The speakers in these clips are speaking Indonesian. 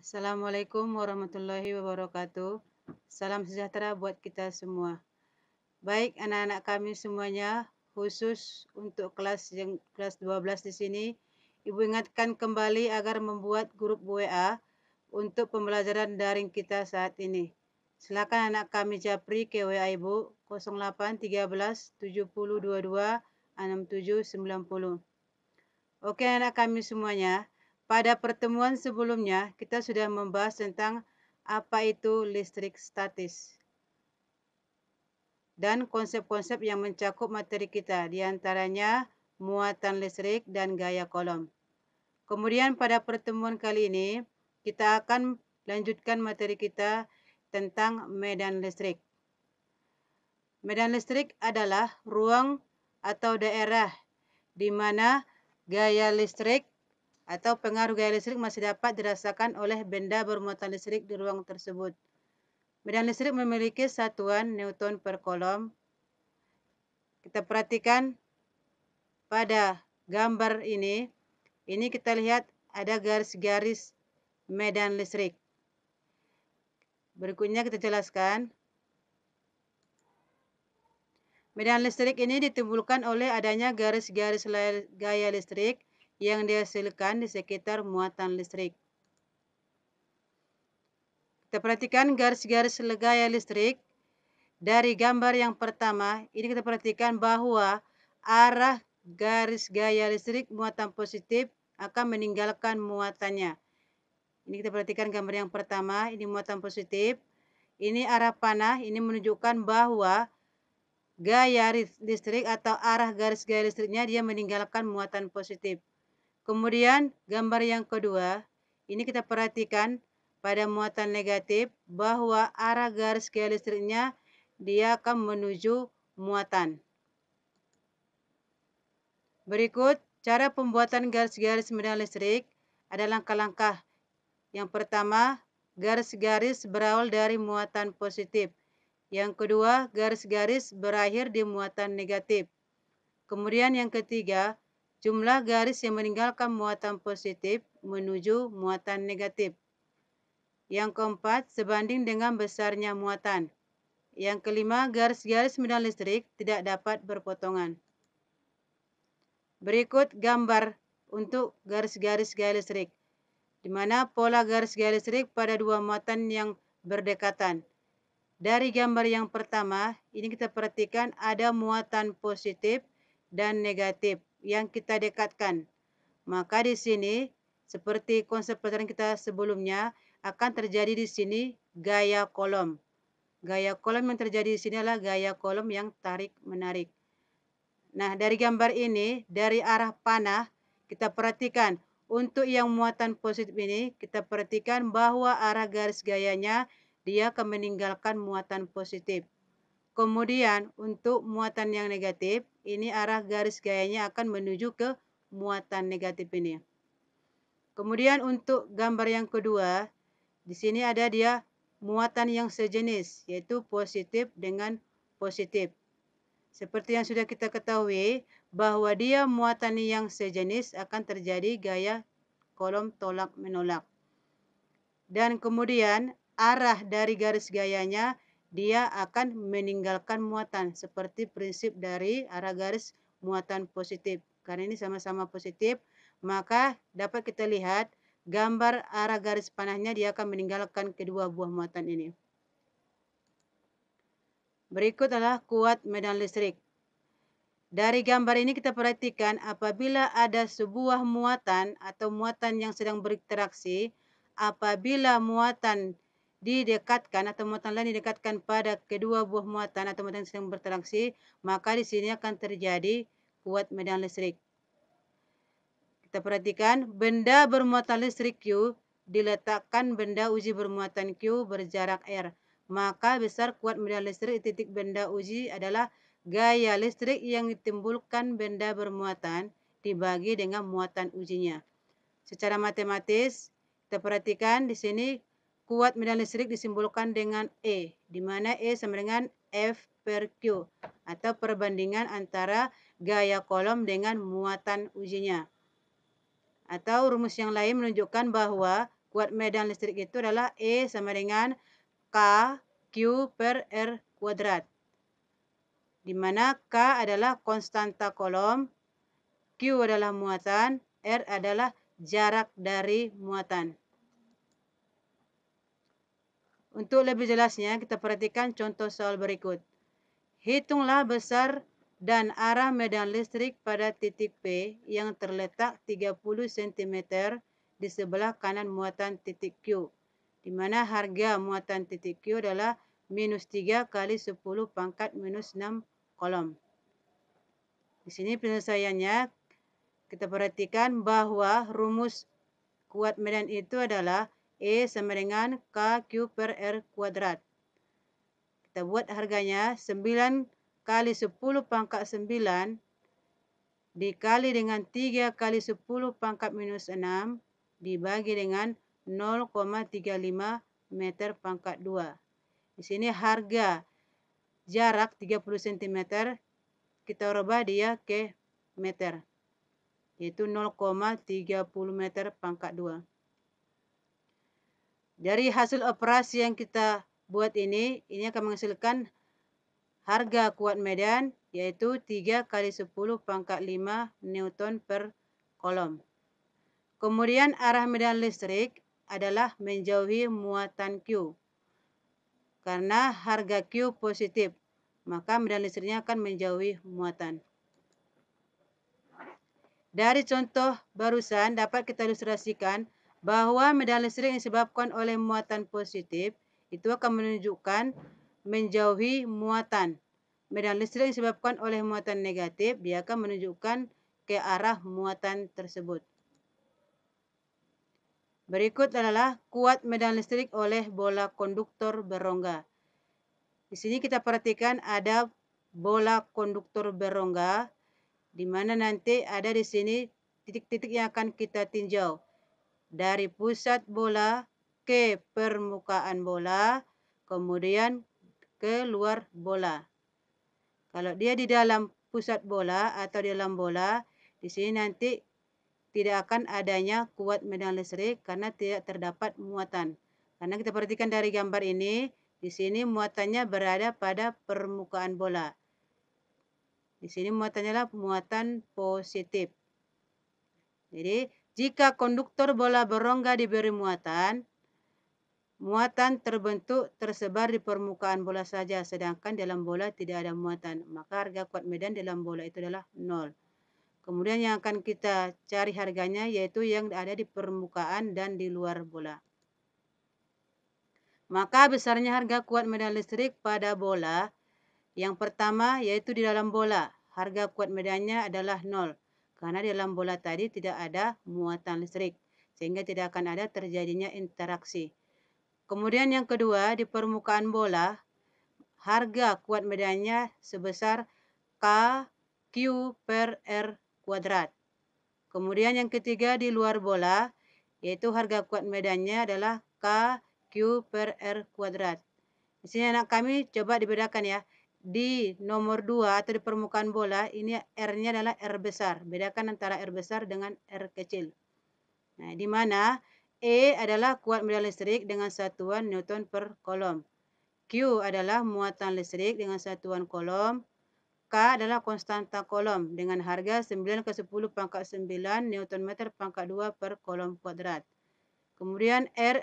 Assalamualaikum warahmatullahi wabarakatuh. Salam sejahtera buat kita semua. Baik anak-anak kami semuanya, khusus untuk kelas 12 di sini, Ibu ingatkan kembali agar membuat grup WA untuk pembelajaran daring kita saat ini. Silakan anak kami japri ke WA Ibu 08 13 70 22 67 90. Oke anak kami semuanya, pada pertemuan sebelumnya kita sudah membahas tentang apa itu listrik statis dan konsep-konsep yang mencakup materi kita, diantaranya muatan listrik dan gaya kolom. Kemudian pada pertemuan kali ini kita akan lanjutkan materi kita tentang medan listrik. Medan listrik adalah ruang atau daerah di mana gaya listrik atau pengaruh gaya listrik masih dapat dirasakan oleh benda bermuatan listrik di ruang tersebut. Medan listrik memiliki satuan Newton per kolom. Kita perhatikan pada gambar ini kita lihat ada garis-garis medan listrik. Berikutnya kita jelaskan. Medan listrik ini ditimbulkan oleh adanya garis-garis gaya listrik yang dihasilkan di sekitar muatan listrik. Kita perhatikan garis-garis gaya listrik. Dari gambar yang pertama, ini kita perhatikan bahwa arah garis gaya listrik muatan positif akan meninggalkan muatannya. Ini kita perhatikan gambar yang pertama, ini muatan positif. Ini arah panah, ini menunjukkan bahwa gaya listrik atau arah garis gaya listriknya dia meninggalkan muatan positif. Kemudian gambar yang kedua, ini kita perhatikan pada muatan negatif bahwa arah garis gaya listriknya dia akan menuju muatan. Berikut cara pembuatan garis-garis medan listrik ada langkah-langkah. Yang pertama, garis-garis berawal dari muatan positif. Yang kedua, garis-garis berakhir di muatan negatif. Kemudian yang ketiga, jumlah garis yang meninggalkan muatan positif menuju muatan negatif. Yang keempat, sebanding dengan besarnya muatan. Yang kelima, garis-garis medan listrik tidak dapat berpotongan. Berikut gambar untuk garis-garis gaya listrik, di mana pola garis gaya listrik pada dua muatan yang berdekatan. Dari gambar yang pertama, ini kita perhatikan ada muatan positif dan negatif yang kita dekatkan. Maka di sini, seperti konsep pelajaran kita sebelumnya, akan terjadi di sini gaya kolom. Gaya kolom yang terjadi di sini adalah gaya kolom yang tarik-menarik. Nah, dari gambar ini, dari arah panah, kita perhatikan untuk yang muatan positif ini, kita perhatikan bahwa arah garis gayanya dia akan meninggalkan muatan positif. Kemudian untuk muatan yang negatif, ini arah garis gayanya akan menuju ke muatan negatif ini. Kemudian untuk gambar yang kedua, di sini ada dia muatan yang sejenis, yaitu positif dengan positif. Seperti yang sudah kita ketahui, bahwa dia muatan yang sejenis akan terjadi gaya kolom tolak menolak. Dan kemudian arah dari garis gayanya dia akan meninggalkan muatan seperti prinsip dari arah garis muatan positif. Karena ini sama-sama positif, maka dapat kita lihat gambar arah garis panahnya dia akan meninggalkan kedua buah muatan ini. Berikut adalah kuat medan listrik. Dari gambar ini kita perhatikan apabila ada sebuah muatan atau muatan yang sedang berinteraksi, apabila muatan didekatkan atau muatan lain didekatkan pada kedua buah muatan atau muatan yang sedang berinteraksi, maka di sini akan terjadi kuat medan listrik. Kita perhatikan benda bermuatan listrik Q diletakkan benda uji bermuatan Q berjarak R. Maka besar kuat medan listrik titik benda uji adalah gaya listrik yang ditimbulkan benda bermuatan dibagi dengan muatan ujinya. Secara matematis, kita perhatikan di sini kuat medan listrik disimbolkan dengan E, di mana E sama dengan F per Q, atau perbandingan antara gaya kolom dengan muatan ujinya. Atau rumus yang lain menunjukkan bahwa kuat medan listrik itu adalah E sama dengan K Q per R kuadrat. Di mana K adalah konstanta kolom, Q adalah muatan, R adalah jarak dari muatan. Untuk lebih jelasnya, kita perhatikan contoh soal berikut. Hitunglah besar dan arah medan listrik pada titik P yang terletak 30 cm di sebelah kanan muatan titik Q, di mana harga muatan titik Q adalah minus 3 kali 10 pangkat minus 6 kolom. Di sini penyelesaiannya, kita perhatikan bahwa rumus kuat medan itu adalah E sama dengan KQ per R kuadrat. Kita buat harganya 9 kali 10 pangkat 9 dikali dengan 3 kali 10 pangkat minus 6 dibagi dengan 0,35 meter pangkat 2. Di sini harga jarak 30 cm kita rubah dia ke meter, yaitu 0,30 meter pangkat 2. Dari hasil operasi yang kita buat ini akan menghasilkan harga kuat medan yaitu 3 kali 10 pangkat 5 Newton per kolom. Kemudian arah medan listrik adalah menjauhi muatan Q. Karena harga Q positif, maka medan listriknya akan menjauhi muatan. Dari contoh barusan dapat kita ilustrasikan bahwa medan listrik yang disebabkan oleh muatan positif itu akan menunjukkan menjauhi muatan. Medan listrik yang disebabkan oleh muatan negatif, dia akan menunjukkan ke arah muatan tersebut. Berikut adalah kuat medan listrik oleh bola konduktor berongga. Di sini kita perhatikan ada bola konduktor berongga, di mana nanti ada di sini titik-titik yang akan kita tinjau. Dari pusat bola ke permukaan bola, kemudian ke luar bola. Kalau dia di dalam pusat bola atau di dalam bola, di sini nanti tidak akan adanya kuat medan listrik karena tidak terdapat muatan. Karena kita perhatikan dari gambar ini, di sini muatannya berada pada permukaan bola. Di sini muatannya adalah muatan positif. Jadi, jika konduktor bola berongga diberi muatan, muatan terbentuk tersebar di permukaan bola saja, sedangkan dalam bola tidak ada muatan. Maka harga kuat medan dalam bola itu adalah 0. Kemudian yang akan kita cari harganya yaitu yang ada di permukaan dan di luar bola. Maka besarnya harga kuat medan listrik pada bola, yang pertama yaitu di dalam bola. Harga kuat medannya adalah 0. Karena di dalam bola tadi tidak ada muatan listrik, sehingga tidak akan ada terjadinya interaksi. Kemudian yang kedua, di permukaan bola, harga kuat medannya sebesar K Q per R kuadrat. Kemudian yang ketiga, di luar bola, yaitu harga kuat medannya adalah K Q per R kuadrat. Di sini anak kami coba dibedakan ya. Di nomor 2 atau di permukaan bola, ini R-nya adalah R besar. Bedakan antara R besar dengan R kecil. Nah, di mana E adalah kuat medan listrik dengan satuan Newton per kolom. Q adalah muatan listrik dengan satuan kolom. K adalah konstanta kolom dengan harga 9 ke 10 pangkat 9 Newton meter pangkat 2 per kolom kuadrat. Kemudian R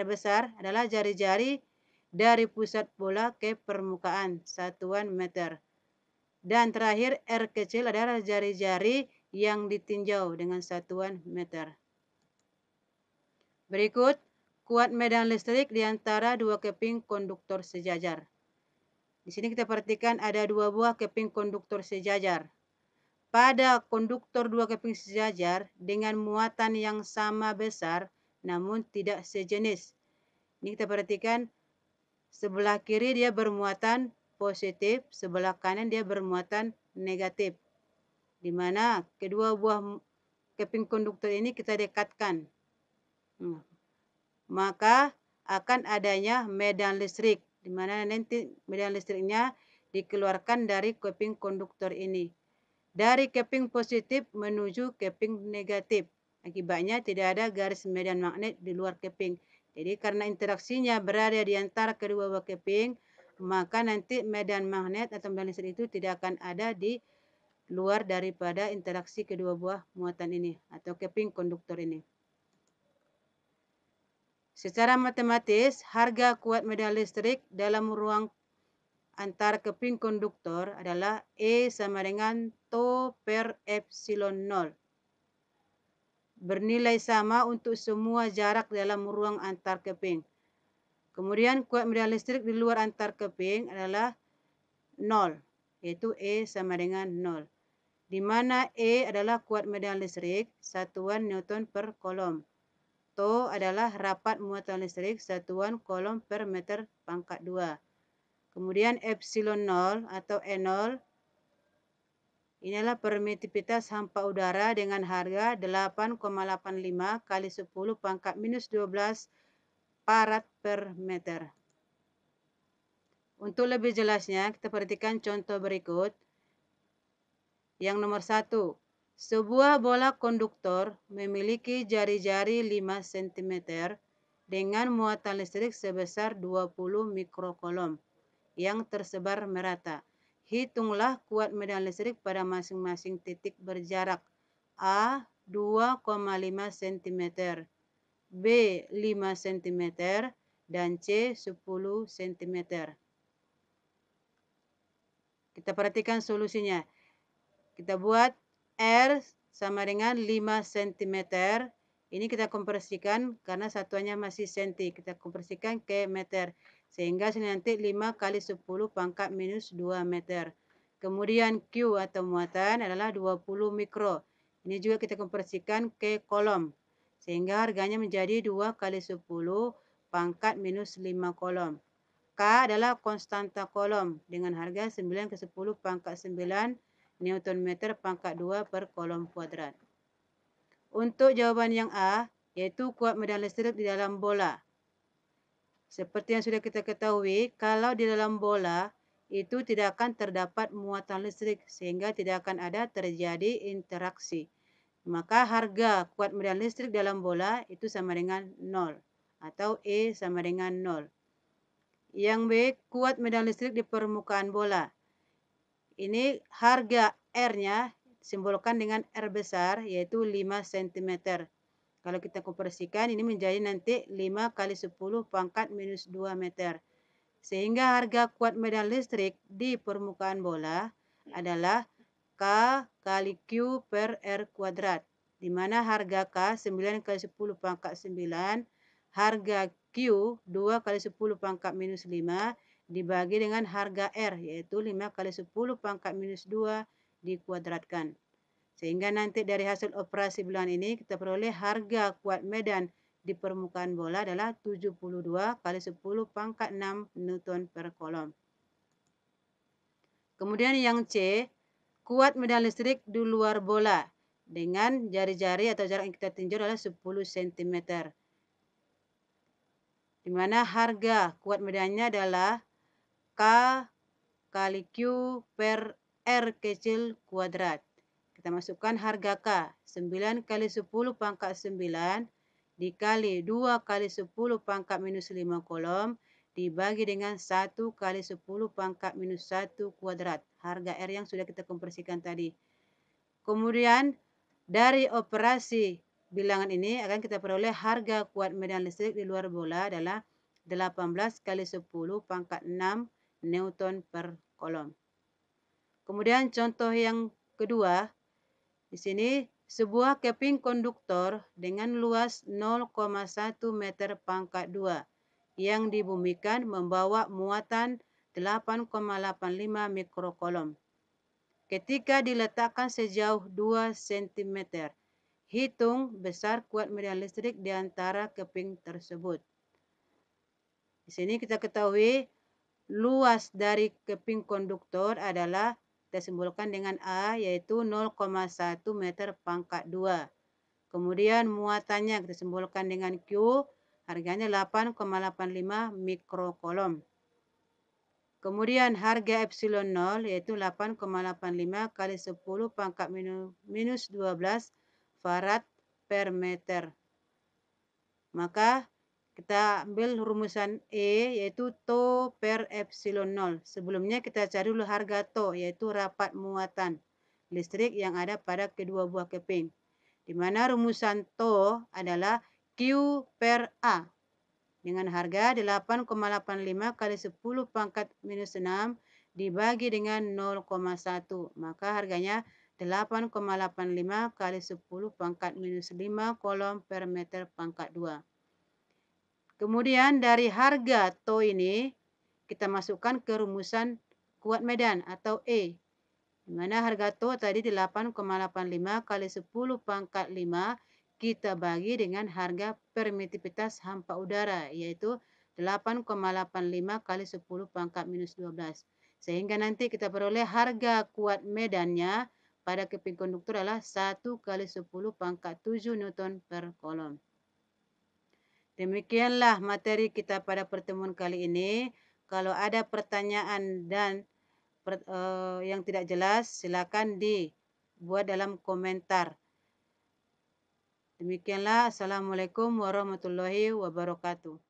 besar adalah jari-jari dari pusat bola ke permukaan satuan meter. Dan terakhir R kecil adalah jari-jari yang ditinjau dengan satuan meter. Berikut kuat medan listrik di antara dua keping konduktor sejajar. Di sini kita perhatikan ada dua buah keping konduktor sejajar. Pada konduktor dua keping sejajar dengan muatan yang sama besar namun tidak sejenis. Ini kita perhatikan sebelah kiri dia bermuatan positif, sebelah kanan dia bermuatan negatif. Di mana kedua buah keping konduktor ini kita dekatkan. Maka akan adanya medan listrik, di mana nanti medan listriknya dikeluarkan dari keping konduktor ini. Dari keping positif menuju keping negatif. Akibatnya tidak ada garis medan magnet di luar keping. Jadi karena interaksinya berada di antara kedua buah keping, maka nanti medan magnet atau medan listrik itu tidak akan ada di luar daripada interaksi kedua buah muatan ini atau keping konduktor ini. Secara matematis, harga kuat medan listrik dalam ruang antara keping konduktor adalah E sama dengan tau per epsilon 0. Bernilai sama untuk semua jarak dalam ruang antar keping. Kemudian kuat medan listrik di luar antar keping adalah 0, yaitu E sama dengan 0. Di mana E adalah kuat medan listrik, satuan Newton per kolom. Tau adalah rapat muatan listrik, satuan kolom per meter pangkat 2. Kemudian epsilon 0 atau E0 inilah permitivitas hampa udara dengan harga 8,85 kali 10 pangkat minus 12 farad per meter. Untuk lebih jelasnya, kita perhatikan contoh berikut. Yang nomor 1, sebuah bola konduktor memiliki jari-jari 5 cm dengan muatan listrik sebesar 20 mikrokolom yang tersebar merata. Hitunglah kuat medan listrik pada masing-masing titik berjarak A 2,5 cm, B 5 cm, dan C 10 cm. Kita perhatikan solusinya. Kita buat R sama dengan 5 cm. Ini kita konversikan karena satuannya masih senti. Kita konversikan ke meter. Sehingga sini nanti 5 kali 10 pangkat minus 2 meter. Kemudian Q atau muatan adalah 20 mikro. Ini juga kita konversikan ke kolom. Sehingga harganya menjadi 2 kali 10 pangkat minus 5 kolom. K adalah konstanta kolom dengan harga 9 ke 10 pangkat 9 Newton meter pangkat 2 per kolom kuadrat. Untuk jawaban yang A, yaitu kuat medan listrik di dalam bola. Seperti yang sudah kita ketahui, kalau di dalam bola itu tidak akan terdapat muatan listrik sehingga tidak akan ada terjadi interaksi. Maka harga kuat medan listrik dalam bola itu sama dengan 0 atau E sama dengan 0. Yang B, kuat medan listrik di permukaan bola. Ini harga R-nya simbolkan dengan R besar yaitu 5 cm. Kalau kita konversikan ini menjadi nanti 5 kali 10 pangkat minus 2 meter. Sehingga harga kuat medan listrik di permukaan bola adalah K kali Q per R kuadrat. Di mana harga K 9 kali 10 pangkat 9, harga Q 2 kali 10 pangkat minus 5, dibagi dengan harga R yaitu 5 kali 10 pangkat minus 2 dikuadratkan. Sehingga nanti dari hasil operasi bilangan ini kita peroleh harga kuat medan di permukaan bola adalah 72 kali 10 pangkat 6 Newton per kolom. Kemudian yang C, kuat medan listrik di luar bola dengan jari-jari atau jarak yang kita tinjau adalah 10 cm. Di mana harga kuat medannya adalah K kali Q per R kecil kuadrat. Kita masukkan harga K, 9 kali 10 pangkat 9 dikali 2 kali 10 pangkat minus 5 kolom dibagi dengan 1 kali 10 pangkat minus 1 kuadrat. Harga R yang sudah kita konversikan tadi. Kemudian dari operasi bilangan ini akan kita peroleh harga kuat medan listrik di luar bola adalah 18 kali 10 pangkat 6 Newton per kolom. Kemudian contoh yang kedua, di sini sebuah keping konduktor dengan luas 0,1 meter pangkat 2 yang dibumikan membawa muatan 8,85 mikrokolom. Ketika diletakkan sejauh 2 cm, hitung besar kuat medan listrik di antara keping tersebut. Di sini kita ketahui luas dari keping konduktor adalah kita simbolkan dengan A yaitu 0,1 meter pangkat 2. Kemudian muatannya kita simbolkan dengan Q, harganya 8,85 mikrokolom. Kemudian harga epsilon 0 yaitu 8,85 kali 10 pangkat minus 12 farad per meter. Maka kita ambil rumusan E yaitu TO per epsilon 0. Sebelumnya kita cari dulu harga TO yaitu rapat muatan listrik yang ada pada kedua buah keping. Di mana rumusan TO adalah Q per A dengan harga 8,85 kali 10 pangkat minus 6 dibagi dengan 0,1. Maka harganya 8,85 kali 10 pangkat minus 5 kolom per meter pangkat 2. Kemudian dari harga TO ini kita masukkan ke rumusan kuat medan atau E. Di mana harga TO tadi 8,85 kali 10 pangkat 5 kita bagi dengan harga permitivitas hampa udara yaitu 8,85 kali 10 pangkat minus 12. Sehingga nanti kita peroleh harga kuat medannya pada keping konduktor adalah 1 kali 10 pangkat 7 Newton per kolom. Demikianlah materi kita pada pertemuan kali ini. Kalau ada pertanyaan dan yang tidak jelas, silakan dibuat dalam komentar. Demikianlah. Assalamualaikum warahmatullahi wabarakatuh.